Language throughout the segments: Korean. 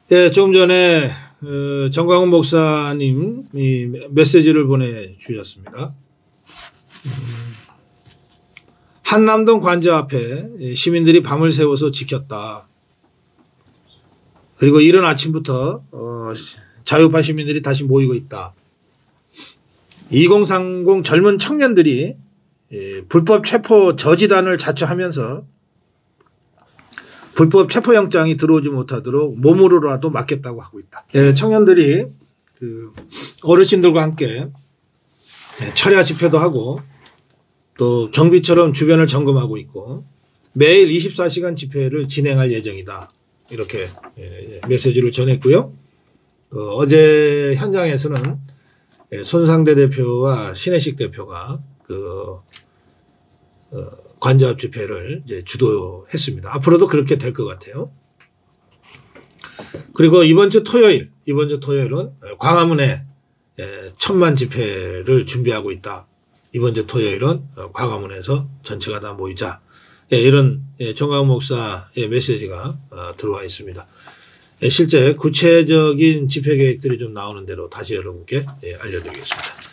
예, 조금 전에 정광훈 목사님이 메시지를 보내주셨습니다. 한남동 관저 앞에 시민들이 밤을 새워서 지켰다. 그리고 이른 아침부터 자유파 시민들이 다시 모이고 있다. 2030 젊은 청년들이 불법 체포 저지단을 자처하면서 불법 체포영장이 들어오지 못하도록 몸으로라도 막겠다고 하고 있다. 예, 청년들이 그 어르신들과 함께 철야 집회도 하고 또 경비처럼 주변을 점검하고 있고 매일 24시간 집회를 진행할 예정이다. 이렇게 메시지를 전했고요. 어제 현장에서는 손상대 대표와 신혜식 대표가 관저 앞 집회를 이제 주도했습니다. 앞으로도 그렇게 될 것 같아요. 그리고 이번 주 토요일은 광화문에 1000만 집회를 준비하고 있다. 이번 주 토요일은 광화문에서 전체가 다 모이자. 이런 정광훈 목사의 메시지가 들어와 있습니다. 실제 구체적인 집회 계획들이 좀 나오는 대로 다시 여러분께 알려드리겠습니다.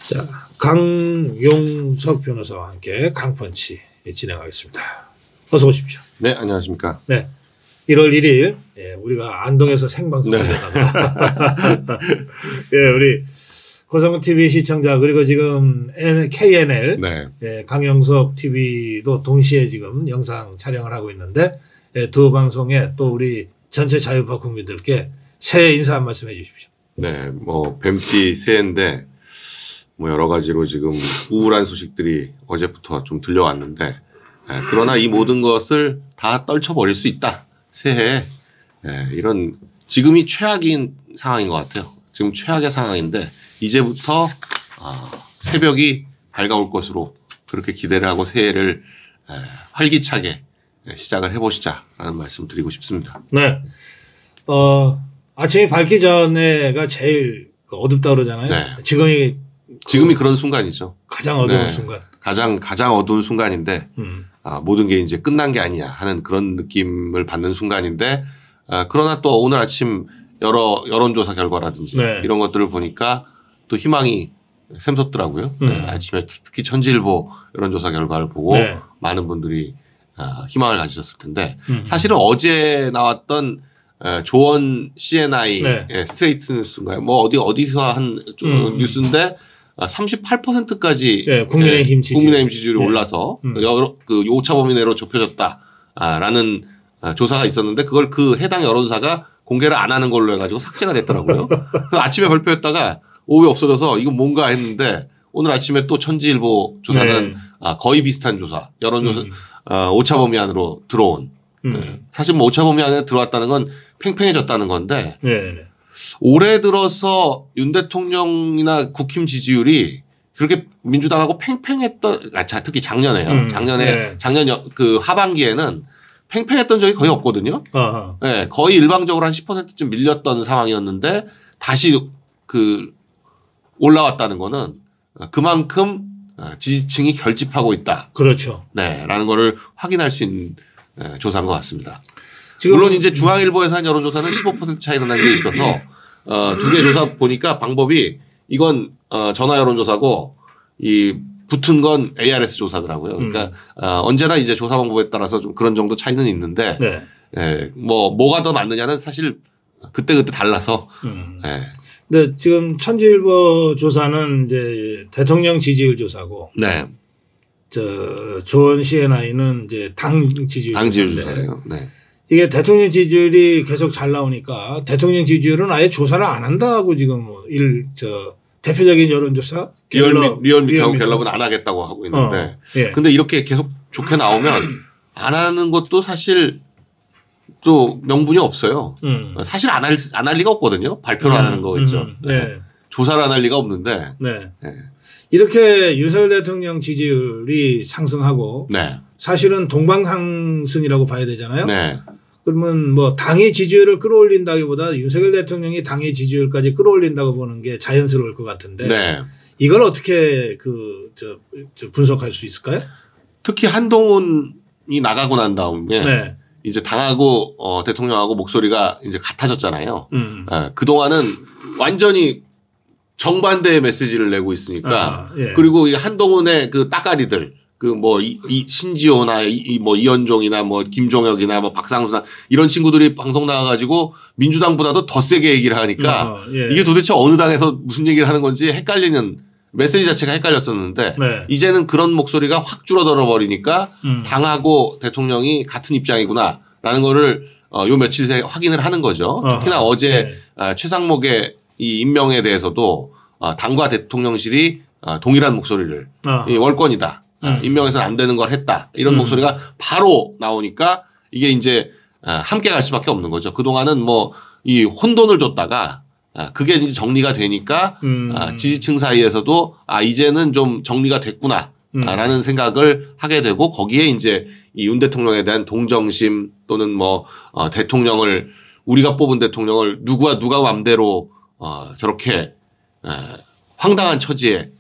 자, 강용석 변호사와 함께 강펀치 진행하겠습니다. 어서 오십시오. 네, 안녕하십니까. 네. 1월 1일 우리가 안동에서 생방송합니다. 네. 우리 고성훈 TV 시청자 그리고 지금 KNL 강용석 TV도 동시에 지금 영상 촬영을 하고 있는데 두 방송에 또 우리 전체 자유파 국민들께 새해 인사 한 말씀 해 주십시오. 네, 뭐 뱀띠 새해인데 뭐 여러 가지로 지금 우울한 소식들이 어제부터 좀 들려왔는데 그러나 이 모든 것을 다 떨쳐버릴 수 있다. 새해에 이런 지금이 최악인 상황인 것 같아요. 지금 최악의 상황인데 이제부터 새벽이 밝아올 것으로 그렇게 기대를 하고 새해를 활기차게 시작을 해보시자라는 말씀 드리고 싶습니다. 네. 아침이 밝기 전에가 제일 어둡다 그러잖아요. 네. 지금이 그런 순간이죠. 가장 어두운 순간. 가장 어두운 순간인데 모든 게 이제 끝난 게 아니야 하는 그런 느낌을 받는 순간인데 그러나 또 오늘 아침 여러 여론조사 결과라든지 이런 것들을 보니까 또 희망이 샘솟더라고요. 아침에 특히 천지일보 여론조사 결과를 보고 많은 분들이 희망을 가지셨을 텐데 사실은 어제 나왔던 조원 CNI 스트레이트 뉴스인가요? 뭐 어디서 한 뉴스인데 38%까지 국민의힘 지지율이 올라서 그 오차 범위 내로 좁혀졌다라는 조사가 있었는데 그걸 그 해당 여론사가 공개를 안 하는 걸로 해가지고 삭제가 됐더라고요. 그래서 아침에 발표했다가 오후에 없어져서 이건 뭔가 했는데 오늘 아침에 또 천지일보 조사는 거의 비슷한 조사, 여론조사 오차 범위 안으로 들어온. 사실 뭐 오차 범위 안에 들어왔다는 건 팽팽해졌다는 건데 올해 들어서 윤 대통령이나 국힘 지지율이 그렇게 민주당하고 팽팽했던, 특히 작년에요. 작년 그 하반기에는 팽팽했던 적이 거의 없거든요. 네, 거의 일방적으로 한 10%쯤 밀렸던 상황이었는데 다시 올라왔다는 거는 그만큼 지지층이 결집하고 있다. 그렇죠. 네, 라는 거를 확인할 수 있는 조사인 것 같습니다. 물론 이제 중앙일보에서 한 여론조사는 15% 차이가 난 게 있어서 두 개 조사 보니까 방법이 이건 전화 여론조사고 이 붙은 건 ARS 조사더라고요. 그러니까 언제나 이제 조사 방법에 따라서 좀 그런 정도 차이는 있는데 뭐가 더 맞느냐는 사실 그때그때 달라서. 근데 지금 천지일보 조사는 이제 대통령 지지율 조사고. 조원 CNI는 이제 당 지지율 조사예요. 네. 이게 대통령 지지율이 계속 잘 나오니까 대통령 지지율은 아예 조사를 안 한다고 지금 대표적인 여론조사 리얼미터 갤럽은 안 하겠다고 하고 있는데 근데 이렇게 계속 좋게 나오면 안 하는 것도 사실 또 명분이 없어요. 사실 안 할 리가 없거든요. 발표를 안 하는 거겠죠. 조사를 안 할 리가 없는데. 이렇게 윤석열 대통령 지지율이 상승하고 사실은 동방상승이라고 봐야 되잖아요. 그러면 뭐 당의 지지율을 끌어올린다기보다 윤석열 대통령이 당의 지지율까지 끌어올린다고 보는 게 자연스러울 것 같은데 이걸 어떻게 분석할 수 있을까요? 특히 한동훈이 나가고 난 다음에 이제 당하고 대통령하고 목소리가 이제 같아졌잖아요. 그동안은 완전히 정반대의 메시지를 내고 있으니까 예. 그리고 이 한동훈의 그 따까리들 그 뭐 이 신지호나 뭐 이현종이나 뭐 김종혁이나 뭐 박상수나 이런 친구들이 방송 나와가지고 민주당보다도 더 세게 얘기를 하니까 예. 이게 도대체 어느 당에서 무슨 얘기를 하는 건지 헷갈리는 메시지 자체가 헷갈렸었는데 네. 이제는 그런 목소리가 확 줄어들어 버리니까 당하고 대통령이 같은 입장이구나라는 거를 요 며칠 새에 확인을 하는 거죠. 특히나 어제 네. 최상목의 이 임명에 대해서도 당과 대통령실이 동일한 목소리를 이 월권이다. 임명해서는 안 되는 걸 했다. 이런 목소리가 바로 나오니까 이게 이제 함께 갈 수밖에 없는 거죠. 그동안은 뭐 이 혼돈을 줬다가 그게 이제 정리가 되니까 지지층 사이에서도 이제는 좀 정리가 됐구나. 라는 생각을 하게 되고 거기에 이제 이 윤 대통령에 대한 동정심 또는 뭐 대통령을 우리가 뽑은 대통령을 누가 맘대로 저렇게 황당한 처지에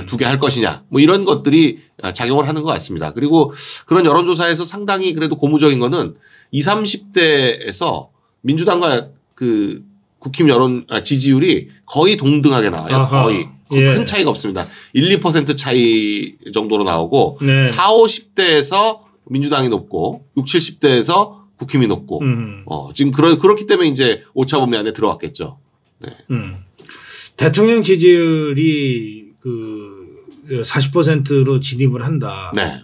두게 할 것이냐 뭐 이런 것들이 작용을 하는 것 같습니다. 그리고 그런 여론조사에서 상당히 그래도 고무적인 거는 20, 30대에서 민주당과 그 국힘 여론 지지율이 거의 동등하게 나와요. 아하. 거의. 예. 큰 차이가 없습니다. 1, 2% 차이 정도로 나오고 네. 40, 50대에서 민주당이 높고 60, 70대에서 국힘이 높고 지금 그렇기 때문에 이제 오차범위 안에 들어왔겠죠. 네. 대통령 지지율이 그 40%로 진입을 한다. 네.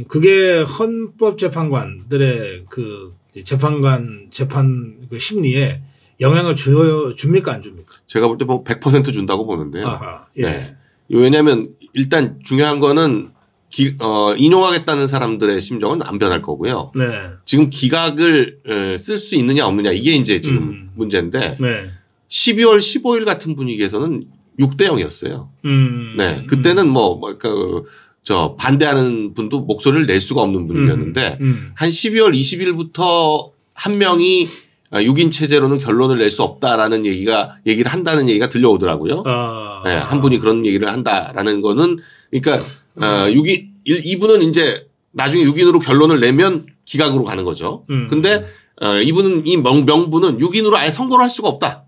그게 헌법재판관들의 그 재판 그 심리에 영향을 줍니까 안 줍니까? 제가 볼 때 뭐 100% 준다고 보는데요. 아하, 예. 네. 왜냐하면 일단 중요한 거는 인용하겠다는 사람들의 심정은 안 변할 거고요. 네. 지금 기각을 쓸 수 있느냐 없느냐 이게 이제 지금 문제인데 네. 12월 15일 같은 분위기에서는 6대 0이었어요. 네. 그때는 저 반대하는 분도 목소리를 낼 수가 없는 분위기였는데 한 12월 20일부터 한 명이 6인 체제로는 결론을 낼 수 없다라는 얘기를 한다는 얘기가 들려오더라고요. 네, 한 분이 그런 얘기를 한다라는 거는 그러니까 6인 이분은 이제 나중에 6인으로 결론을 내면 기각으로 가는 거죠. 근데 이분은 이 명분은 6인으로 아예 선고를 할 수가 없다.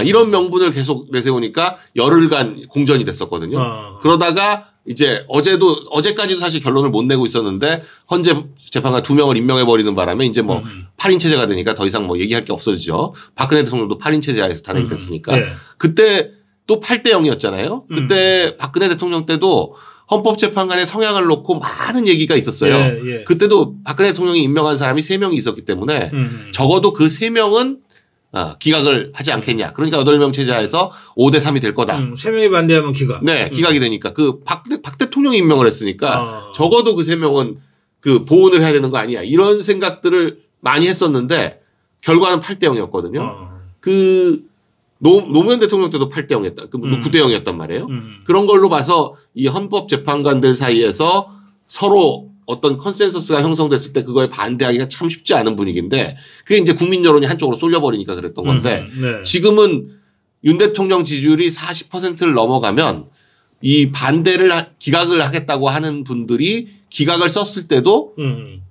이런 명분을 계속 내세우니까 열흘간 공전이 됐었거든요. 그러다가 이제 어제까지도 사실 결론을 못 내고 있었는데 헌재 재판관 2명을 임명해 버리는 바람에 이제 뭐 8인 체제가 되니까 더 이상 뭐 얘기할 게 없어지죠. 박근혜 대통령도 8인 체제하에서 탄핵이 됐으니까. 네. 그때 또 8대 0이었잖아요. 그때 박근혜 대통령 때도 헌법재판관의 성향을 놓고 많은 얘기가 있었어요. 예, 예. 그때도 박근혜 대통령이 임명한 사람이 3명이 있었기 때문에 적어도 그 3명은 기각을 하지 않겠냐. 그러니까 8명 체제하에서 5대 3이 될 거다. 3명이 반대하면 기각. 네, 기각이 되니까 그 박 대통령이 임명을 했으니까 적어도 그 3명은 그 보훈을 해야 되는 거 아니야. 이런 생각들을 많이 했었는데 결과는 8대 0이었거든요. 그 노무현 대통령 때도 8대 0이었다. 9대 0이었단 말이에요. 그런 걸로 봐서 이 헌법재판관들 사이에서 서로 어떤 컨센서스가 형성됐을 때 그거에 반대하기가 참 쉽지 않은 분위기인데 그게 이제 국민 여론이 한쪽으로 쏠려버리니까 그랬던 건데 네. 지금은 윤 대통령 지지율이 40%를 넘어가면 이 기각을 하겠다고 하는 분들이 기각을 썼을 때도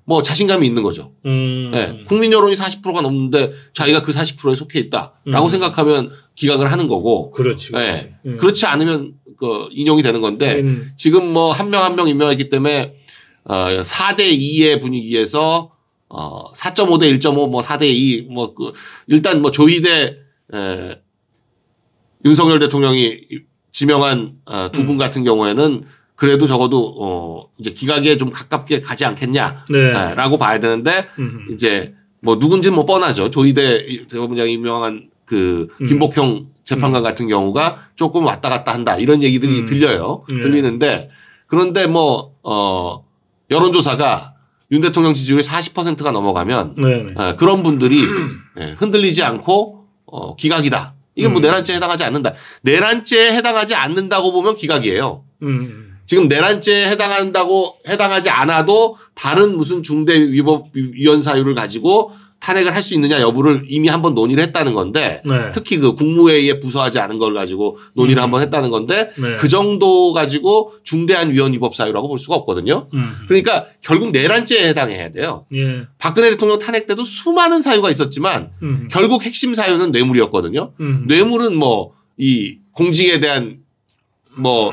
뭐 자신감이 있는 거죠. 네. 국민 여론이 40%가 넘는데 자기가 그 40%에 속해 있다라고 생각하면 기각을 하는 거고. 그렇지. 네. 그렇지 않으면 그 인용이 되는 건데 지금 뭐 한 명 한 명 임명했기 때문에 4대 2의 분위기에서 4.5대 1.5 뭐 4대 2 뭐 일단 뭐 조희대 윤석열 대통령이 지명한 두 분 같은 경우에는 그래도 적어도 이제 기각에 좀 가깝게 가지 않겠냐라고 네. 봐야 되는데 이제 뭐 누군지는 뭐 뻔하죠. 조희대 대법원장이 임명한 그 김복형 재판관 같은 경우가 조금 왔다 갔다 한다 이런 얘기들이 들려요. 들리는데 그런데 뭐 여론조사가 윤 대통령 지지율이 40%가 넘어가면 그런 분들이 흔들리지 않고 기각이다. 이게 뭐 내란죄에 해당하지 않는다. 내란죄에 해당하지 않는다고 보면 기각이에요. 지금 내란죄에 해당하지 않아도 다른 무슨 중대 위법 위헌 사유를 가지고 탄핵을 할 수 있느냐 여부를 이미 한번 논의를 했다는 건데 네. 특히 그 국무회의에 부서하지 않은 걸 가지고 논의를 한번 했다는 건데 네. 그 정도 가지고 중대한 위헌 위법 사유라고 볼 수가 없거든요. 그러니까 결국 내란죄에 해당해야 돼요. 예. 박근혜 대통령 탄핵 때도 수많은 사유가 있었지만 결국 핵심 사유는 뇌물이었거든요. 뇌물은 뭐 이 공직에 대한 뭐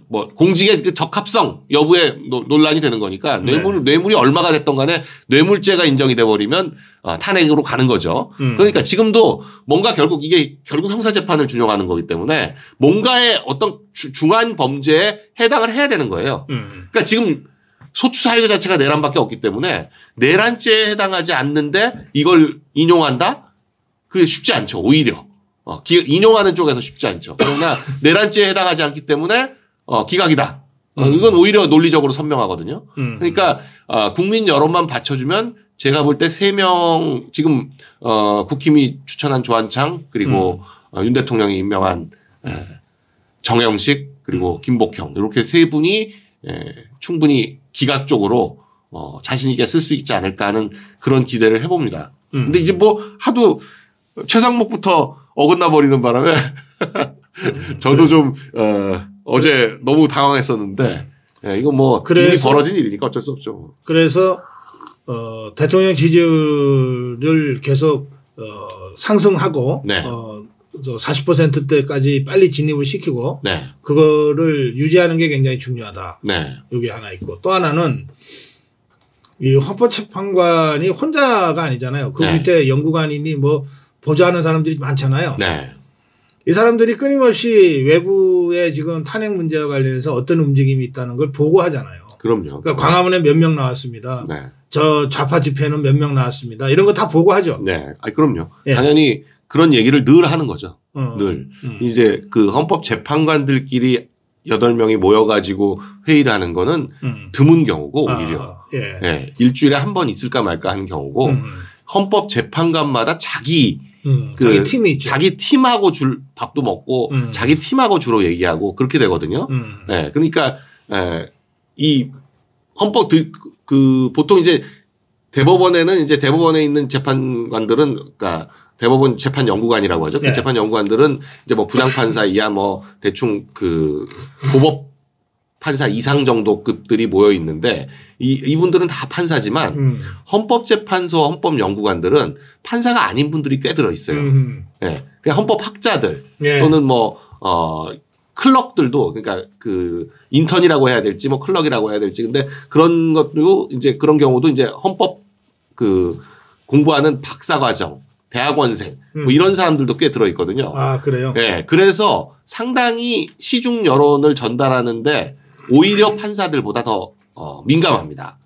뭐 공직의 그 적합성 여부에 논란이 되는 거니까 뇌물이 얼마가 됐던 간에 뇌물죄가 인정이 돼 버리면 탄핵으로 가는 거죠. 그러니까 지금도 뭔가 결국 이게 결국 형사재판을 준용하는 거기 때문에 뭔가의 어떤 중한 범죄에 해당을 해야 되는 거예요. 그러니까 지금 소추 사유 자체가 내란밖에 없기 때문에 내란죄에 해당하지 않는데 이걸 인용한다? 그게 쉽지 않죠. 오히려. 인용하는 쪽에서 쉽지 않죠. 그러나 내란죄에 해당하지 않기 때문에 기각이다. 이건 오히려 논리적으로 선명하거든요. 그러니까 국민 여론만 받쳐주면 제가 볼 때 3명 지금 국힘이 추천한 조한창 그리고 윤 대통령이 임명한 정영식 그리고 김복형 이렇게 3분이 충분히 기각 쪽으로 자신 있게 쓸 수 있지 않을까 하는 그런 기대를 해봅니다. 근데 이제 뭐 하도 최상목부터 어긋나 버리는 바람에 저도 좀 어제 너무 당황했었는데 이거 뭐 이미 벌어진 일이니까 어쩔 수 없죠. 그래서 대통령 지지율을 계속 상승하고 네. 40%대까지 빨리 진입을 시키고 네. 그거를 유지하는 게 굉장히 중요하다. 네. 여기 하나 있고 또 하나는 이 헌법재판관이 혼자가 아니잖아요. 그 네. 밑에 연구관이니 뭐 보좌하는 사람들이 많잖아요. 네. 이 사람들이 끊임없이 외부의 지금 탄핵 문제와 관련해서 어떤 움직임이 있다는 걸 보고하잖아요. 그럼요. 그러니까 광화문에 몇 명 나왔습니다. 네. 저 좌파 집회는 몇 명 나왔습니다. 이런 거 다 보고하죠. 네. 그럼요. 예. 당연히 그런 얘기를 늘 하는 거죠. 늘. 이제 그 헌법 재판관들끼리 8명이 모여가지고 회의를 하는 거는 드문 경우고 오히려. 예. 네. 일주일에 한 번 있을까 말까 하는 경우고 헌법 재판관마다 자기 자기 팀이 있죠. 자기 팀하고 밥도 먹고 자기 팀하고 주로 얘기하고 그렇게 되거든요. 네. 그러니까 이 헌법 보통 이제 대법원에는 이제 대법원에 있는 재판관들은 그러니까 대법원 재판 연구관이라고 하죠. 네. 그 재판 연구관들은 이제 뭐 부장판사 이하 뭐 대충 그 고법 판사 이상 정도 급들이 모여 있는데 이분들은 다 판사지만 헌법재판소 헌법연구관들은 판사가 아닌 분들이 꽤 들어 있어요. 예. 그냥 헌법학자들 예. 또는 뭐 클럭들도 그러니까 그 인턴이라고 해야 될지 뭐 클럭이라고 해야 될지 근데 그런 것도 이제 그런 경우도 이제 헌법 그 공부하는 박사과정 대학원생 뭐 이런 사람들도 꽤 들어 있거든요. 아, 그래요? 예. 그래서 상당히 시중 여론을 전달하는데 오히려 판사들보다 더 민감합니다.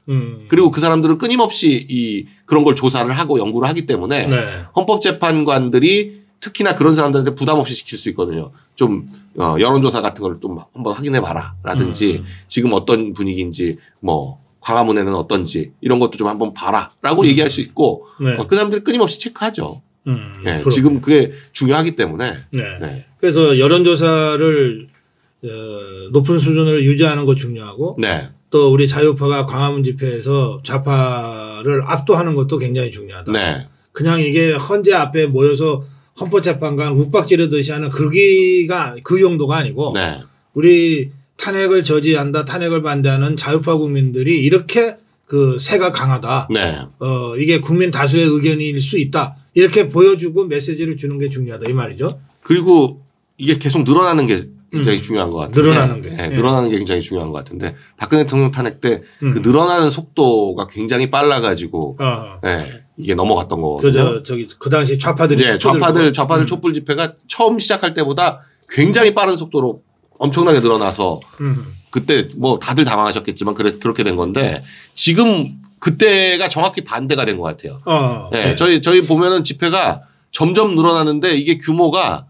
그리고 그 사람들은 끊임없이 그런 걸 조사를 하고 연구를 하기 때문에 네. 헌법재판관들이 특히나 그런 사람들한테 부담 없이 시킬 수 있거든요. 좀 여론조사 같은 걸 좀 한번 확인해 봐라 라든지 지금 어떤 분위기인지 뭐 광화문에는 어떤지 이런 것도 좀 한번 봐라라고 얘기할 수 있고 네. 그 사람들이 끊임없이 체크하죠. 네. 그렇군요. 지금 그게 중요하기 때문에. 네. 네. 그래서 여론조사를 높은 수준으로 유지하는 거 중요하고 네. 또 우리 자유파가 광화문 집회에서 좌파를 압도하는 것도 굉장히 중요하다. 네. 그냥 이게 헌재 앞에 모여서 헌법재판관 욱박지르듯이 하는 그 용도가 아니고 네. 우리 탄핵을 저지한다, 탄핵을 반대하는 자유파 국민들이 이렇게 그 세가 강하다. 네. 이게 국민 다수의 의견일 수 있다. 이렇게 보여주고 메시지를 주는 게 중요하다 이 말이죠. 그리고 이게 계속 늘어나는 게 굉장히 중요한 것 같은데. 늘어나는 게. 네, 늘어나는 게 굉장히 중요한 것 같은데 박근혜 대통령 탄핵 때 그 늘어나는 속도가 굉장히 빨라가지고 네, 이게 넘어갔던 거거든요. 그 당시 좌파들이 네, 좌파들 촛불 집회가 처음 시작할 때보다 굉장히 빠른 속도로 엄청나게 늘어나서 그때 뭐 다들 당황하셨겠지만 그렇게 된 건데 지금 그때가 정확히 반대가 된 것 같아요. 네, 저희 보면은 집회가 점점 늘어나는데 이게 규모가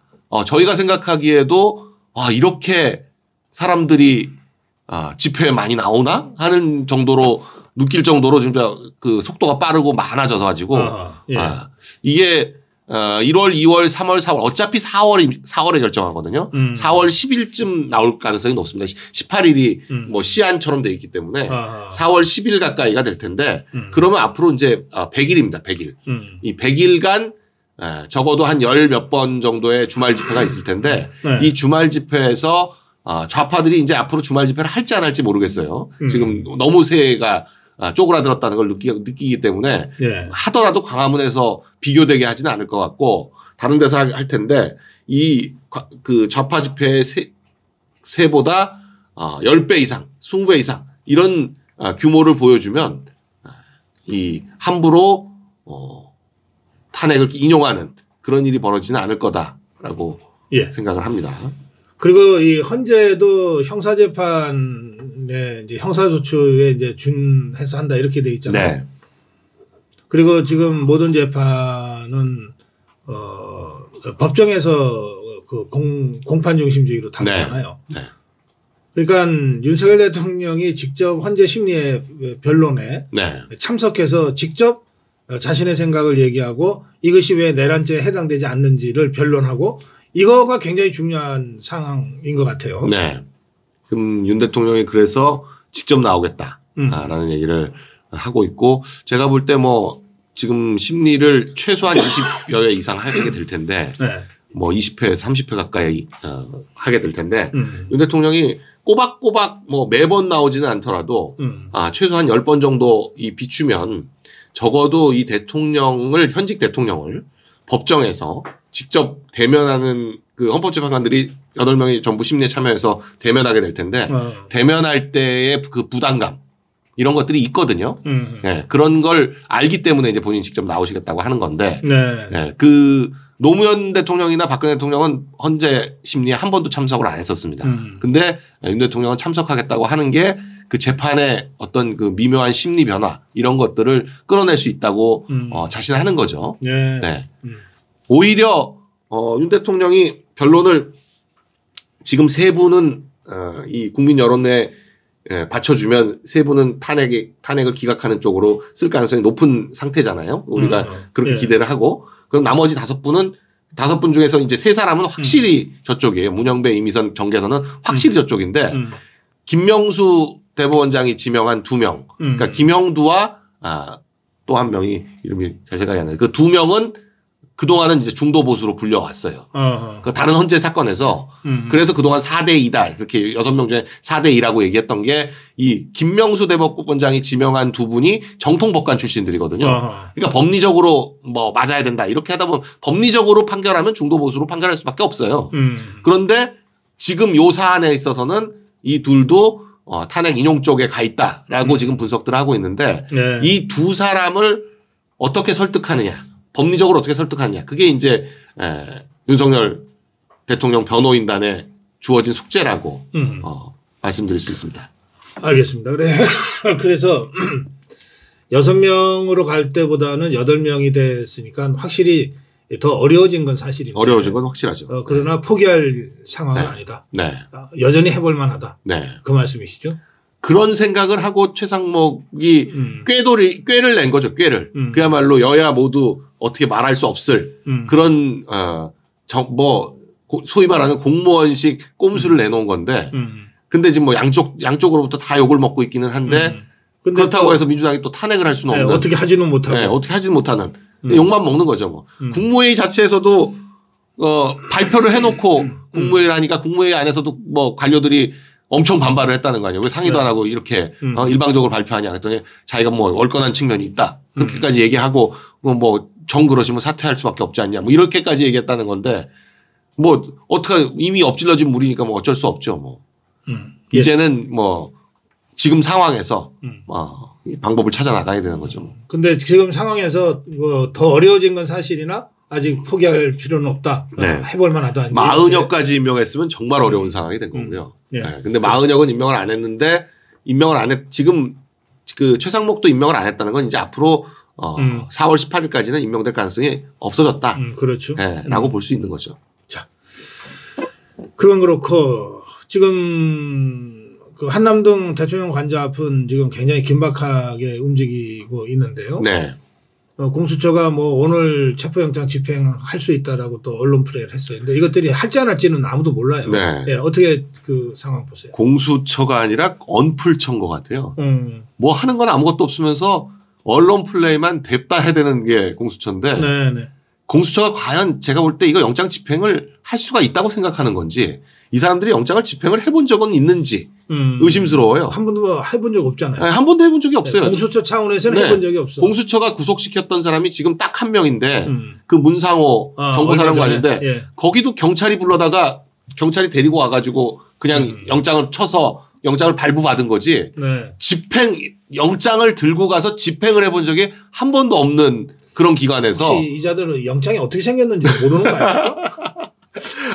저희가 생각하기에도 이렇게 사람들이 집회에 많이 나오나 하는 정도로 느낄 정도로 진짜 그 속도가 빠르고 많아져서 가지고 예. 이게 1월, 2월, 3월, 4월 어차피 4월에 결정하거든요. 4월 10일쯤 나올 가능성이 높습니다. 18일이 뭐 시한처럼 돼 있기 때문에 4월 10일 가까이가 될 텐데 그러면 앞으로 이제 100일입니다. 100일. 이 100일간 적어도 한 열 몇 번 정도의 주말 집회가 있을 텐데 이 주말 집회에서 좌파들이 이제 앞으로 주말 집회를 할지 안 할지 모르겠어요. 지금 너무 세가 쪼그라들었다는 걸 느끼기 때문에 예. 하더라도 광화문에서 비교되게 하지는 않을 것 같고 다른 데서 할 텐데 그 좌파 집회의 세보다 10배 이상, 20배 이상 이런 규모를 보여주면 이 함부로 탄핵을 인용하는 그런 일이 벌어지지는 않을 거다라고 예. 생각을 합니다. 그리고 이 헌재도 형사재판에 이제 형사소추에 이제 준해서 한다 이렇게 돼 있잖아요. 네. 그리고 지금 모든 재판은 법정에서 그 공판 중심주의로 다루잖아요. 네. 네. 그러니까 윤석열 대통령이 직접 헌재 심리의 변론에 네. 참석해서 직접 자신의 생각을 얘기하고 이것이 왜 내란죄에 해당되지 않는지를 변론하고 이거가 굉장히 중요한 상황인 것 같아요. 네. 그럼 윤 대통령이 그래서 직접 나오겠다라는 얘기를 하고 있고 제가 볼 때 뭐 지금 심리를 최소한 20여 회 이상 하게 될 텐데 네. 뭐 20회, 30회 가까이 하게 될 텐데 윤 대통령이 꼬박꼬박 뭐 매번 나오지는 않더라도 최소한 10번 정도 비추면 적어도 이 현직 대통령을 법정에서 직접 대면하는 그 헌법재판관들이 8명이 전부 심리에 참여해서 대면하게 될 텐데 대면할 때의 그 부담감 이런 것들이 있거든요. 네, 그런 걸 알기 때문에 이제 본인이 직접 나오시겠다고 하는 건데 네. 네, 그 노무현 대통령이나 박근혜 대통령은 헌재 심리에 한 번도 참석을 안 했었습니다. 근데 윤 대통령은 참석하겠다고 하는 게 그 재판의 어떤 그 미묘한 심리 변화 이런 것들을 끌어낼 수 있다고 자신하는 거죠. 네. 네. 오히려 윤 대통령이 변론을 지금 세 분은 이 국민 여론에 받쳐주면 세 분은 탄핵을 기각하는 쪽으로 쓸 가능성이 높은 상태잖아요. 우리가 그렇게 기대를 하고 그럼 나머지 5분 중에서 이제 3사람은 확실히 저쪽이에요. 문영배, 이미선, 정계선은 확실히 저쪽인데 김명수 대법원장이 지명한 2명. 그러니까 김영두와 또 한 명이 이름이 잘 생각이 안 나요. 그 2명은 그동안은 이제 중도 보수로 불려왔어요. 그 다른 헌재 사건에서 그래서 그동안 4대2다. 이렇게 6명 중에 4대2라고 얘기했던 게 이 김명수 대법원장이 지명한 2분이 정통법관 출신들이거든요. 그러니까 법리적으로 뭐 맞아야 된다. 이렇게 하다 보면 법리적으로 판결하면 중도 보수로 판결할 수밖에 없어요. 그런데 지금 요 사안에 있어서는 이 둘도 탄핵 인용 쪽에 가 있다라고 지금 분석들을 하고 있는데 네. 이 두 사람을 어떻게 설득하느냐. 법리적으로 어떻게 설득하느냐. 그게 이제 윤석열 대통령 변호인단에 주어진 숙제라고 말씀드릴 수 있습니다. 알겠습니다. 그래서 6명으로 갈 때보다는 8명이 됐으니까 확실히 더 어려워진 건 사실입니다. 어려워진 건 확실하죠. 그러나 포기할 상황은 네. 아니다. 네. 여전히 해볼 만하다. 네. 그 말씀이시죠? 그런 생각을 하고 최상목이 꾀를 낸 거죠. 꾀를. 그야말로 여야 모두 어떻게 말할 수 없을 그런 소위 말하는 공무원식 꼼수를 내놓은 건데 근데 지금 뭐 양쪽으로부터 다 욕을 먹고 있기는 한데 그렇다고 해서 민주당이 또 탄핵을 할 수는 없는. 어떻게 하지는 못하고. 네, 어떻게 하지는 못하는. 욕만 먹는 거죠. 뭐. 국무회의 자체에서도 발표를 해놓고 국무회의를 하니까 국무회의 안에서도 뭐 관료들이 엄청 반발을 했다는 거 아니에요. 왜 상의도 안 하고 이렇게 일방적으로 발표하냐 했더니 자기가 뭐 얼건한 측면이 있다. 그렇게까지 얘기하고 뭐 정 그러시면 사퇴할 수밖에 없지 않냐. 뭐 이렇게까지 얘기했다는 건데 뭐 어떻게 이미 엎질러진 물이니까 뭐 어쩔 수 없죠. 뭐 이제는 뭐 지금 상황에서 방법을 찾아 나가야 되는 거죠. 근데 지금 상황에서 뭐 더 어려워진 건 사실이나 아직 포기할 필요는 없다. 네. 해볼 만하다. 마은혁까지 임명했으면 정말 어려운 상황이 된 거고요. 네. 근데 마은혁은 임명을 안 했는데 지금 그 최상목도 임명을 안 했다는 건 이제 앞으로 4월 18일까지는 임명될 가능성이 없어졌다. 그렇죠. 네, 라고 볼 수 있는 거죠. 자, 그건 그렇고 지금 그 한남동 대통령 관저 앞은 지금 굉장히 긴박하게 움직이고 있는데요. 네. 공수처가 뭐 오늘 체포영장 집행할 수 있다라고 또 언론 플레이를 했어요. 근데 이것들이 할지 안 할지는 아무도 몰라요. 네. 예, 어떻게 그 상황 보세요? 공수처가 아니라 언플처인 것 같아요. 뭐 하는 건 아무것도 없으면서 언론 플레이만 냅다 해야 되는 게 공수처인데 네네. 공수처가 과연 제가 볼 때 이거 영장 집행을 할 수가 있다고 생각하는 건지 이 사람들이 영장을 집행을 해본 적은 있는지 의심스러워요. 한 번도 해본 적 없잖아요. 네, 한 번도 해본 적이 없어요. 네, 공수처 차원에서는 네. 해본 적이 없어. 공수처가 구속시켰던 사람이 지금 딱 한 명인데 그 문상호 정보사령관인데 예. 거기도 경찰이 불러다가 경찰이 데리고 와가지고 그냥 영장을 쳐서 영장을 발부받은 거지. 네. 영장을 들고 가서 집행을 해본 적이 한 번도 없는 그런 기관에서. 혹시 이자들은 영장이 어떻게 생겼는지 모르는 거 아닐까?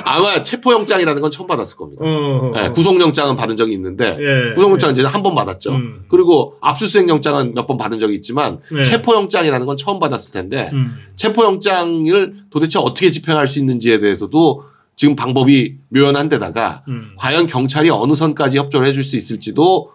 아마 체포영장이라는 건 처음 받았을 겁니다. 네, 구속영장은 받은 적이 있는데 예. 구속영장은 이제 한 번 받았죠. 그리고 압수수색영장은 몇 번 받은 적이 있지만 네. 체포영장이라는 건 처음 받았을 텐데 체포영장을 도대체 어떻게 집행할 수 있는지에 대해서도 지금 방법이 묘연한 데다가 과연 경찰이 어느 선까지 협조를 해줄 수 있을지도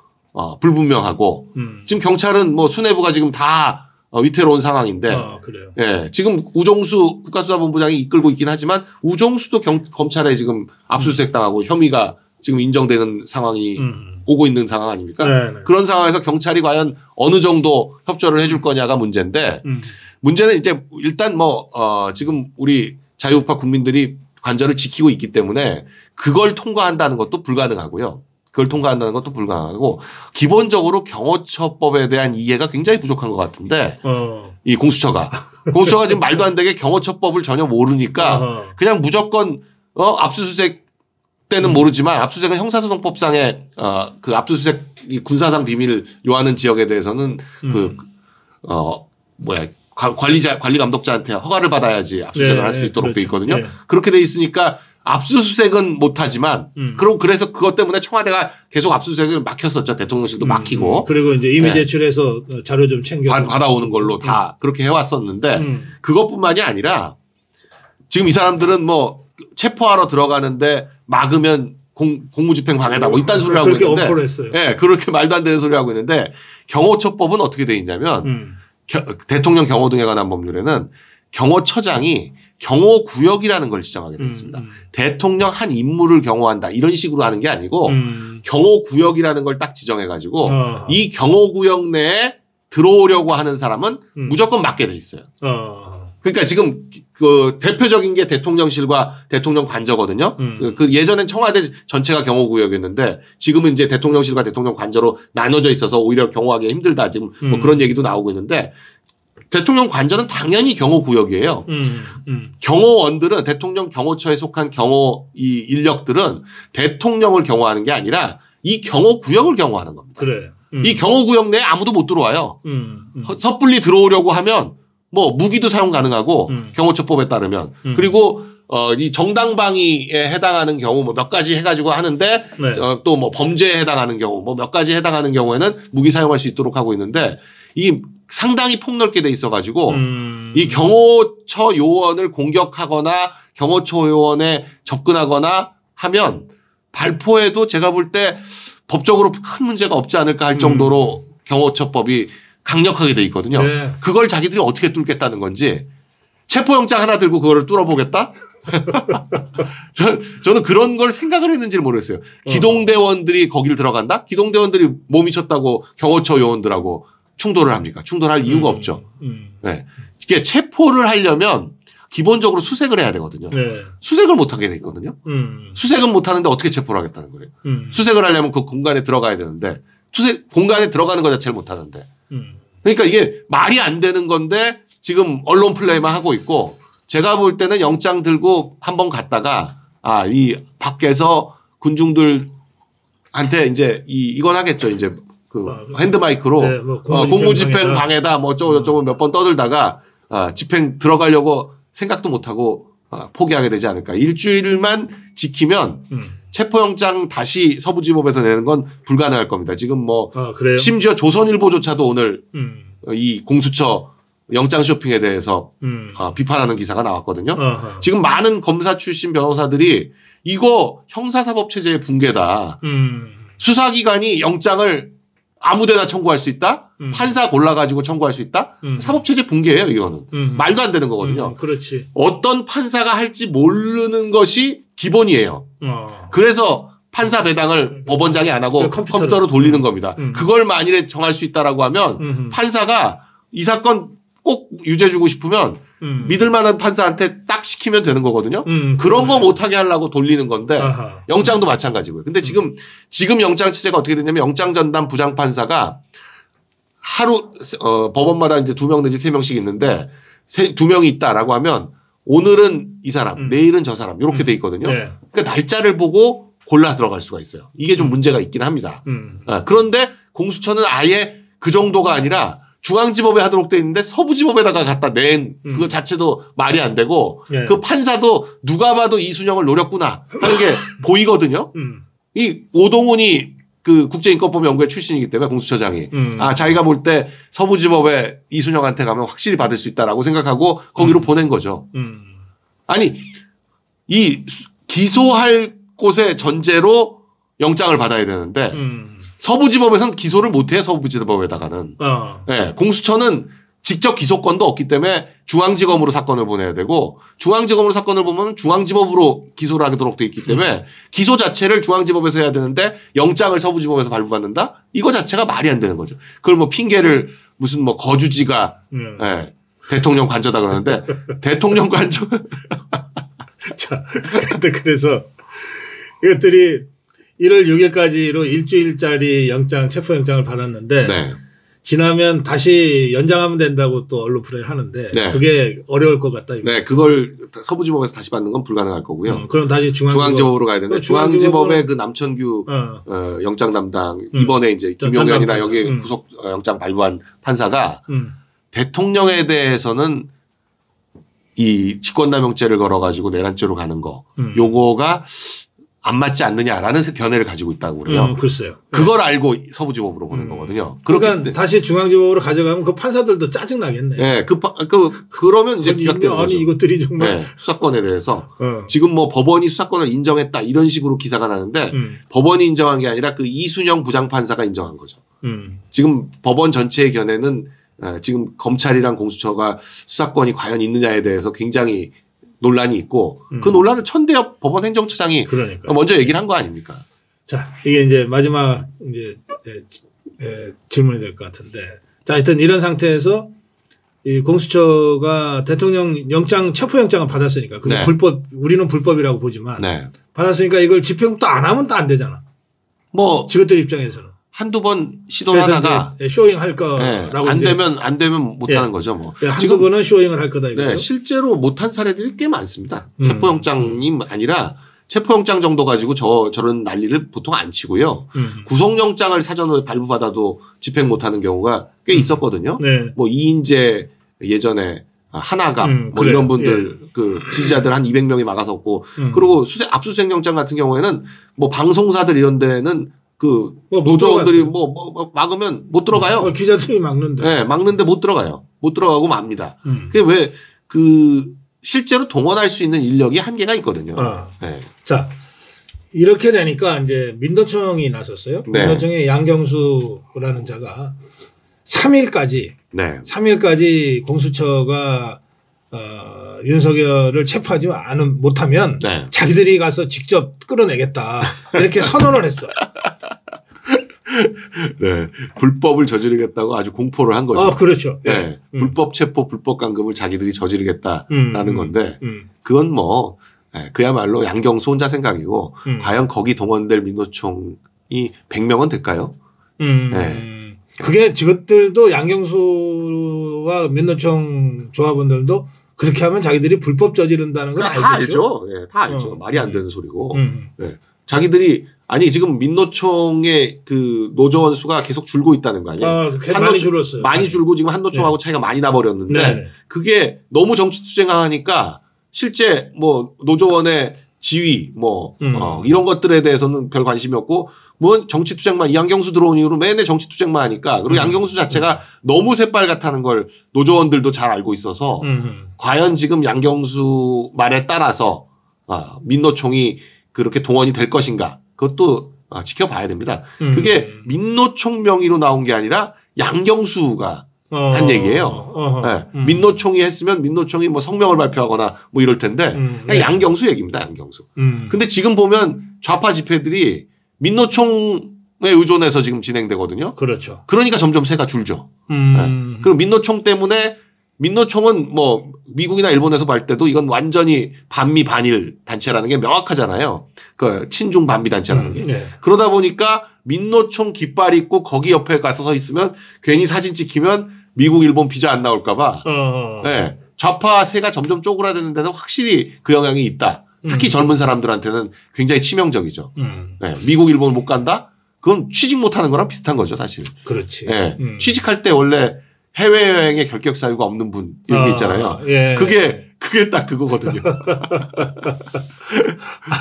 불분명하고 지금 경찰은 뭐 수뇌부가 지금 다 위태로운 상황인데 그래요. 예, 지금 우정수 국가수사본부장이 이끌고 있긴 하지만 우정수도 검찰에 지금 압수수색 당하고 혐의가 지금 인정되는 상황이 오고 있는 상황 아닙니까? 네네. 그런 상황에서 경찰이 과연 어느 정도 협조를 해줄 거냐가 문제인데 문제는 이제 일단 뭐 지금 우리 자유우파 국민들이 관절을 지키고 있기 때문에 그걸 통과한다는 것도 불가능하고요. 그걸 통과한다는 것도 불가능하고 기본적으로 경호처법에 대한 이해가 굉장히 부족한 것 같은데 이 공수처가 지금 말도 안 되게 경호처법을 전혀 모르니까 그냥 무조건 압수수색 때는 모르지만 압수수색은 형사소송법상의 그 압수수색 군사상 비밀 요하는 지역에 대해서는 관리 감독자한테 허가를 받아야지 압수수색을 할 수 있도록 그렇죠. 돼 있거든요. 네. 그렇게 돼 있으니까 압수수색은 못하지만 그래서 그것 때문에 청와대가 계속 압수수색을 막혔었죠. 대통령실도 막히고. 그리고 이제 이미 네. 제출해서 자료 좀 챙겨 받아오는 걸로 다 그렇게 해왔었는데 그것뿐만이 아니라 지금 이 사람들은 뭐 체포하러 들어가는데 막으면 공무집행 방해다 뭐 이딴 소리를 하고 그렇게 있는데 엄포를 했어요. 네, 그렇게 말도 안 되는 소리 하고 있는데 경호처법은 어떻게 돼 있냐면 대통령 경호 등에 관한 법률에는 경호처장이 경호구역이라는 걸 지정하게 되어 있습니다. 대통령 한 인물을 경호한다 이런 식으로 하는 게 아니고 경호구역이라는 걸 딱 지정해 가지고 이 경호구역 내에 들어오려고 하는 사람은 무조건 막게 돼 있어요. 그러니까 지금 그 대표적인 게 대통령실과 대통령 관저거든요. 그 예전엔 청와대 전체가 경호구역이었는데 지금은 이제 대통령실과 대통령 관저로 나눠져 있어서 오히려 경호하기 힘들다 지금 뭐 그런 얘기도 나오고 있는데 대통령 관저는 당연히 경호구역이에요. 경호원들은 대통령 경호처에 속한 경호 이 인력들은 대통령을 경호하는 게 아니라 이 경호구역을 경호하는 겁니다. 그래. 이 경호구역 내에 아무도 못 들어와요. 섣불리 들어오려고 하면 뭐 무기도 사용 가능하고 경호처법에 따르면 그리고 이 정당방위에 해당하는 경우 뭐 몇 가지 해가지고 하는데 네. 또 뭐 범죄에 해당하는 경우 뭐 몇 가지 해당하는 경우에는 무기 사용할 수 있도록 하고 있는데 이 상당히 폭넓게 돼 있어가지고 이 경호처 요원을 공격하거나 경호처 요원에 접근하거나 하면 발포해도 제가 볼 때 법적으로 큰 문제가 없지 않을까 할 정도로 경호처법이 강력하게 돼 있거든요. 네. 그걸 자기들이 어떻게 뚫겠다는 건지 체포영장 하나 들고 그거를 뚫어보겠다? 저는 그런 걸 생각을 했는지를 모르겠어요. 기동대원들이 거기를 들어간다? 기동대원들이 뭐 미쳤다고 경호처 요원들하고 충돌을 합니까? 충돌할 이유가 없죠. 네. 이게 체포를 하려면 기본적으로 수색을 해야 되거든요. 네. 수색을 못하게 돼 있거든요. 수색은 못하는데 어떻게 체포를 하겠다는 거예요. 수색을 하려면 그 공간에 들어가야 되는데 공간에 들어가는 것 자체를 못하는데. 그러니까 이게 말이 안 되는 건데 지금 언론 플레이만 하고 있고 제가 볼 때는 영장 들고 한번 갔다가 이 밖에서 군중들한테 이제 이건 하겠죠. 이제 그 핸드마이크로 네, 뭐 공무집행 방해다 뭐 어쩌고 몇 번 떠들다가 집행 들어가려고 생각도 못하고 포기하게 되지 않을까. 일주일만 지키면 체포영장 다시 서부지법에서 내는 건 불가능할 겁니다. 지금 뭐 그래요? 심지어 조선일보조차도 오늘 이 공수처 영장 쇼핑에 대해서 비판하는 기사가 나왔거든요. 지금 많은 검사 출신 변호사들이 이거 형사사법체제의 붕괴다. 수사기관이 영장을 아무데나 청구할 수 있다? 판사 골라가지고 청구할 수 있다? 사법체제 붕괴예요, 이거는. 말도 안 되는 거거든요. 그렇지. 어떤 판사가 할지 모르는 것이 기본이에요. 그래서 판사 배당을 법원장이 안 하고 컴퓨터로 돌리는 겁니다. 그걸 만일에 정할 수 있다라고 하면 판사가 이 사건 꼭 유죄 주고 싶으면 믿을 만한 판사한테 딱 시키면 되는 거거든요. 그런 거 못하게 하려고 돌리는 건데 아하. 영장도 마찬가지고요. 근데 지금 영장 체제가 어떻게 되냐면 영장 전담 부장판사가 하루 법원마다 이제 2명 내지 3명씩 있는데 2명이 있다라고 하면 오늘은 이 사람, 내일은 저 사람 이렇게 돼 있거든요. 네. 그러니까 날짜를 보고 골라 들어갈 수가 있어요. 이게 좀 문제가 있긴 합니다. 그런데 공수처는 아예 그 정도가 아니라 중앙지법에 하도록 돼 있는데 서부지법에다가 갖다 낸 그거 자체도 말이 안 되고 네. 그 판사도 누가 봐도 이순영을 노렸구나 하는 게 보이거든요. 이 오동훈이 그 국제인권법연구회 출신이기 때문에 공수처장이 자기가 볼 때 서부지법에 이순영한테 가면 확실히 받을 수 있다라고 생각하고 거기로 보낸 거죠. 아니 이 기소할 곳의 전제로 영장을 받아야 되는데 서부지법에서는 기소를 못해요. 서부지법에다가는. 네, 공수처는 직접 기소권도 없기 때문에 중앙지검으로 사건을 보내야 되고 중앙지검으로 사건을 보면 중앙지법으로 기소를 하도록 돼 있기 때문에 기소 자체를 중앙지법에서 해야 되는데 영장을 서부지법에서 발부받는다? 이거 자체가 말이 안 되는 거죠. 그걸 뭐 핑계를 무슨 뭐 거주지가 네, 대통령 관저다 그러는데 대통령 관저. 자, 그래서 이것들이 1월 6일까지로 일주일짜리 체포영장을 받았는데 네. 지나면 다시 연장하면 된다고 또 언론 플레이를 하는데 네. 그게 어려울 것 같다. 이거. 네, 그걸 서부지법에서 다시 받는 건 불가능할 거고요. 그럼 다시 중앙지법으로 가야 되는데 중앙지법의 그 남천규 영장 담당 이번에 이제 김용현이나 여기 구속 영장 발부한 판사가 대통령에 대해서는 이 직권남용죄를 걸어가지고 내란죄로 가는 거 요거가 안 맞지 않느냐라는 견해를 가지고 있다고 그래요. 글쎄요. 그걸 알고 서부지법으로 보낸 거거든요. 그러니까 다시 중앙지법으로 가져가면 그 판사들도 짜증 나겠네. 네, 그러면 이제 기각되는 거죠. 아니 이것들이 정말 네, 수사권에 대해서 지금 뭐 법원이 수사권을 인정했다 이런 식으로 기사가 나는데 법원이 인정한 게 아니라 그 이순영 부장판사가 인정한 거죠. 지금 법원 전체의 견해는 지금 검찰이랑 공수처가 수사권이 과연 있느냐에 대해서 굉장히 논란이 있고 그 논란을 천대엽 법원 행정처장이 그러니까. 먼저 얘기를 한 거 아닙니까? 자, 이게 이제 마지막 이제 질문이 될 것 같은데, 자, 하여튼 이런 상태에서 이 공수처가 대통령 체포영장을 받았으니까 그게 네. 우리는 불법이라고 보지만 네. 받았으니까 이걸 집행도 안 하면 또 안 되잖아. 뭐 직원들 입장에서는. 한두 번 시도를 하다가 쇼잉 할 거라고 네. 안 되면 못 하는 거죠. 뭐. 한두 번은 쇼잉을 할 거다 이거죠. 네. 실제로 못한 사례들이 꽤 많습니다. 체포영장이 아니라 체포영장 정도 가지고 저런 난리를 보통 안 치고요. 구속영장을 사전으로 발부받아도 집행 못하는 경우가 꽤 있었거든요. 네. 뭐 이인재 예전에 하나가 뭐 그래요. 이런 분들 예. 그 지지자들 한 200명이 막아섰고 그리고 압수수색 영장 같은 경우에는 뭐 방송사들 이런 데는 그 노조원들이 뭐 막으면 못 들어가요. 기자들이 막는데. 네, 막는데 못 들어가요. 못 들어가고 맙니다. 그게 왜 실제로 동원할 수 있는 인력이 한계가 있거든요. 네. 자, 이렇게 되니까 이제 민노총이 나섰어요. 네. 민노총의 양경수라는 자가 3일까지 공수처가 윤석열을 체포하지 못하면 네. 자기들이 가서 직접 끌어내겠다 이렇게 선언을 했어. 네, 불법을 저지르겠다고 아주 공포를 한 거죠. 그렇죠. 네, 불법 체포, 불법 감금을 자기들이 저지르겠다라는 건데 그건 뭐 그야말로 양경수 혼자 생각이고 과연 거기 동원될 민노총이 100명은 될까요? 네. 그게 저것들도 양경수와 민노총 조합원들도 그렇게 하면 자기들이 불법 저지른다는 건 알겠죠. 다 알죠. 네, 다 알죠. 말이 안 되는 소리고. 네. 자기들이 아니 지금 민노총의 그 노조원 수가 계속 줄고 있다는 거 아니에요? 많이 줄었어요. 많이 줄고 지금 한노총하고 네. 차이가 많이 나버렸는데 네. 그게 너무 정치투쟁하니까 실제 뭐 노조원의 지위 뭐 이런 것들에 대해서는 별 관심이 없고 뭐 정치투쟁만 양경수 들어온 이후로 맨날 정치투쟁만 하니까 그리고 양경수 자체가 너무 새빨갛다는 걸 노조원들도 잘 알고 있어서 과연 지금 양경수 말에 따라서 민노총이 그렇게 동원이 될 것인가 그것도 지켜봐야 됩니다. 그게 민노총 명의로 나온 게 아니라 양경수가 한 얘기예요. 네. 민노총이 했으면 민노총이 뭐 성명을 발표하거나 뭐 이럴 텐데 그냥 양경수 얘기입니다. 양경수. 근데 지금 보면 좌파 집회들이 민노총에 의존해서 지금 진행되거든요. 그렇죠. 그러니까 점점 새가 줄죠. 네. 그리고 민노총 때문에 민노총은 뭐 미국이나 일본에서 볼 때도 이건 완전히 반미 반일 단체라는 게 명확하잖아요. 그 친중 반미 단체라는 게. 네. 그러다 보니까 민노총 깃발 있고 거기 옆에 가서 서 있으면 괜히 사진 찍히면 미국 일본 비자 안 나올까봐. 네. 좌파 세가 점점 쪼그라드는 데는 확실히 그 영향이 있다. 특히 젊은 사람들한테는 굉장히 치명적이죠. 네. 미국 일본 못 간다? 그건 취직 못하는 거랑 비슷한 거죠 사실. 그렇지. 네. 취직할 때 원래 해외여행에 결격 사유가 없는 분 이런 게 있잖아요. 예. 그게 딱 그거거든요.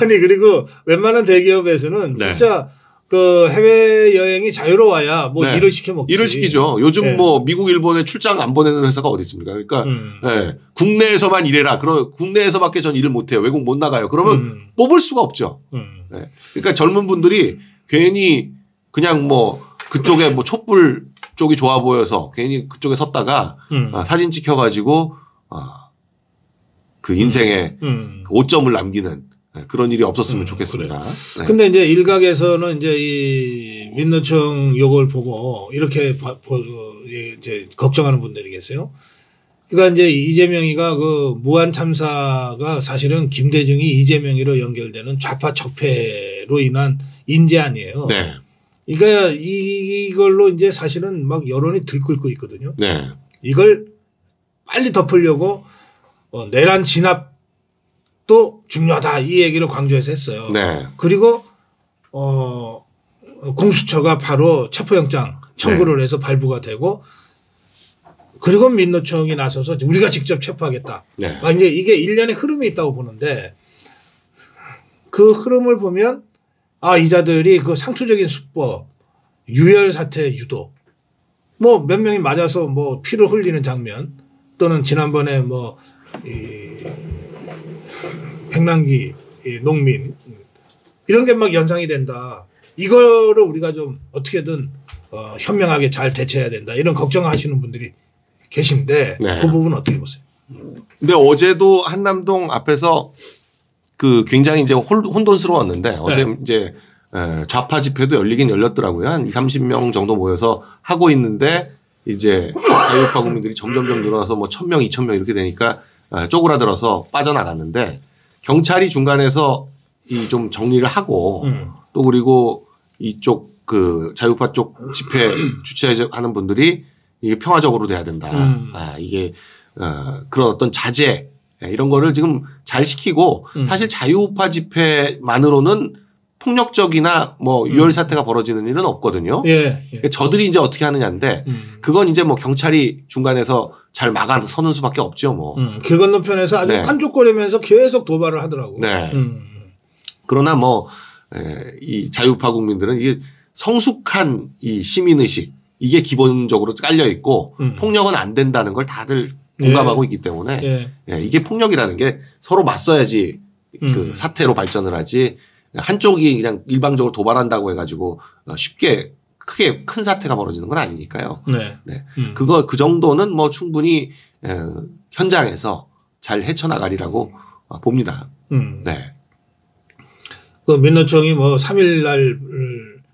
아니 그리고 웬만한 대기업에서는 네. 진짜 그 해외 여행이 자유로워야 뭐 네. 일을 시켜 먹지. 일을 시키죠. 요즘 네. 뭐 미국 일본에 출장 안 보내는 회사가 어디 있습니까? 그러니까 네. 국내에서만 일해라. 그럼 국내에서밖에 전 일을 못 해요. 외국 못 나가요. 그러면 뽑을 수가 없죠. 네. 그러니까 젊은 분들이 괜히 그냥 뭐 그쪽에 뭐 촛불 쪽이 좋아 보여서 괜히 그쪽에 섰다가 사진 찍혀가지고 그 인생에 5점을 남기는 그런 일이 없었으면 좋겠습니다. 네. 근데 이제 일각에서는 이제 이 민노총 요걸 보고 이렇게 이제 걱정하는 분들이 계세요. 그러니까 이제 이재명이가 그 무한 참사가 사실은 김대중이 이재명이로 연결되는 좌파 적폐로 인한 인재 아니에요. 네. 그러니까 이걸로 이제 사실은 막 여론이 들끓고 있거든요. 네. 이걸 빨리 덮으려고 내란 진압도 중요하다 이 얘기를 강조해서 했어요. 네. 그리고 공수처가 바로 체포영장 청구를 해서 발부가 되고 그리고 민노총이 나서서 우리가 직접 체포하겠다. 네. 이제 이게 일련의 흐름이 있다고 보는데 그 흐름을 보면 이자들이 그 상투적인 수법, 유혈 사태 유도, 뭐 몇 명이 맞아서 뭐 피를 흘리는 장면 또는 지난번에 뭐 백남기 농민 이런 게 막 연상이 된다. 이거를 우리가 좀 어떻게든 현명하게 잘 대처해야 된다. 이런 걱정하시는 분들이 계신데 네. 그 부분 어떻게 보세요? 근데 어제도 한남동 앞에서 그 굉장히 이제 혼돈스러웠는데 어제 네. 이제 좌파 집회도 열리긴 열렸더라고요. 한 30명 정도 모여서 하고 있는데 이제 자유파 국민들이 점점점 늘어나서 뭐 1000명, 2000명 이렇게 되니까 쪼그라들어서 빠져나갔는데 경찰이 중간에서 이 좀 정리를 하고 또 그리고 이쪽 그 자유파 쪽 집회 주최하는 분들이 이게 평화적으로 돼야 된다. 이게 그런 어떤 자제 이런 거를 지금 잘 시키고 사실 자유파 집회만으로는 폭력적이나 뭐 유혈 사태가 벌어지는 일은 없거든요. 예. 그러니까 저들이 이제 어떻게 하느냐인데 그건 이제 뭐 경찰이 중간에서 잘 막아서는 수밖에 없죠. 뭐. 길 건너편에서 아주 네. 깐족거리면서 계속 도발을 하더라고요. 네. 그러나 뭐 이 자유파 국민들은 이게 성숙한 이 시민의식 이게 기본적으로 깔려 있고 폭력은 안 된다는 걸 다들 공감하고 있기 때문에 이게 폭력이라는 게 서로 맞서야지 그 사태로 발전을 하지 한쪽이 그냥 일방적으로 도발한다고 해가지고 쉽게 크게 큰 사태가 벌어지는 건 아니니까요. 네. 그 정도는 뭐 충분히 현장에서 잘 헤쳐나가리라고 봅니다. 네. 그 민노총이 뭐 3일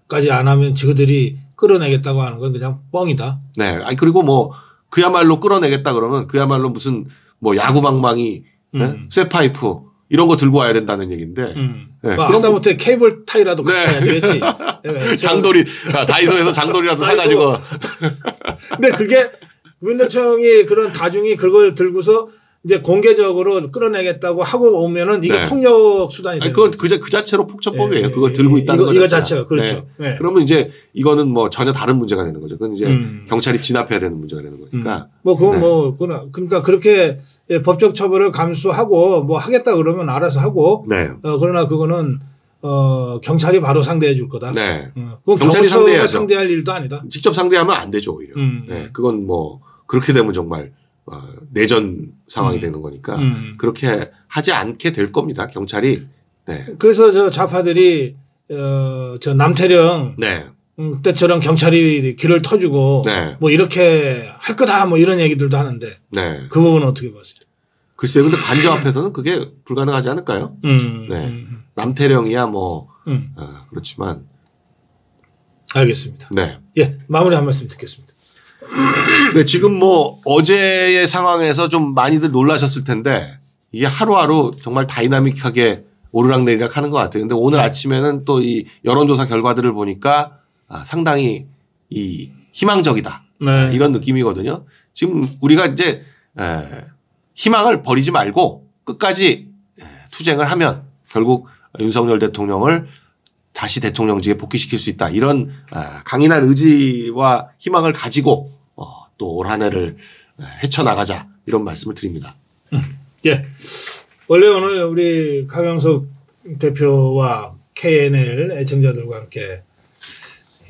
날까지 안 하면 지그들이 끌어내겠다고 하는 건 그냥 뻥이다. 네. 아니 그리고 뭐 그야말로 끌어내겠다 그러면 그야말로 무슨 뭐 야구방망이, 쇠파이프 이런 거 들고 와야 된다는 얘기인데. 네. 하다못해 케이블 타이라도 갖고 와야 되겠지. 네. 장돌이 다이소에서 장돌이라도 사가지고. 근데 그게 민노총이 그런 다중이 그걸 들고서 이제 공개적으로 끌어내겠다고 하고 오면은 이게 폭력 수단이 되는 그건 그 자체로 폭처법이에요. 그걸 들고 있다는 거 이거 자체가 그렇죠. 네. 그러면 이제 이거는 뭐 전혀 다른 문제가 되는 거죠. 그건 이제 경찰이 진압해야 되는 문제가 되는 거니까. 뭐 그건 그러니까 그렇게 법적 처벌을 감수하고 뭐 하겠다 그러면 알아서 하고. 그러나 그거는 경찰이 바로 상대해 줄 거다. 네. 그건 경찰이 상대할 일도 아니다. 직접 상대하면 안 되죠 오히려. 그건 뭐 그렇게 되면 정말 내전 상황이 되는 거니까 그렇게 하지 않게 될 겁니다. 경찰이. 네. 그래서 저 좌파들이 저 남태령 때처럼 경찰이 길을 터주고 네. 뭐 이렇게 할 거다 뭐 이런 얘기들도 하는데 네. 그 부분은 어떻게 보세요? 글쎄요. 근데 관저 앞에서는 그게 불가능하지 않을까요? 네. 남태령이야 뭐 그렇지만 알겠습니다. 네. 예, 마무리 한 말씀 듣겠습니다. 네, 지금 뭐 어제의 상황에서 좀 많이들 놀라셨을 텐데 이게 하루하루 정말 다이나믹하게 오르락내리락 하는 것 같아요. 근데 오늘 아침에는 또 이 여론조사 결과들을 보니까 상당히 이 희망적이다. 네. 이런 느낌이거든요. 지금 우리가 이제 희망을 버리지 말고 끝까지 투쟁을 하면 결국 윤석열 대통령을 다시 대통령직에 복귀시킬 수 있다. 이런 강인한 의지와 희망을 가지고 또 올 한 해를 헤쳐나가자. 이런 말씀을 드립니다. 예. 원래 오늘 우리 강영석 대표와 KNL 애청자들과 함께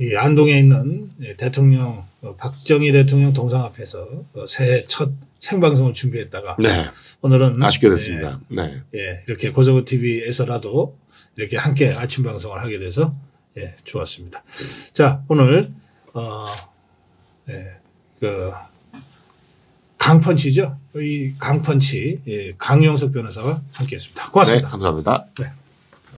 이 안동에 있는 대통령 박정희 대통령 동상 앞에서 새해 첫 생방송을 준비했다가 네. 오늘은 아쉽게 됐습니다. 네. 예, 이렇게 고성호 TV에서라도 이렇게 함께 아침 방송을 하게 돼서 예, 좋았습니다. 자, 오늘 그 강펀치죠. 이 강펀치 강용석 변호사와 함께했습니다. 고맙습니다. 네, 감사합니다. 네.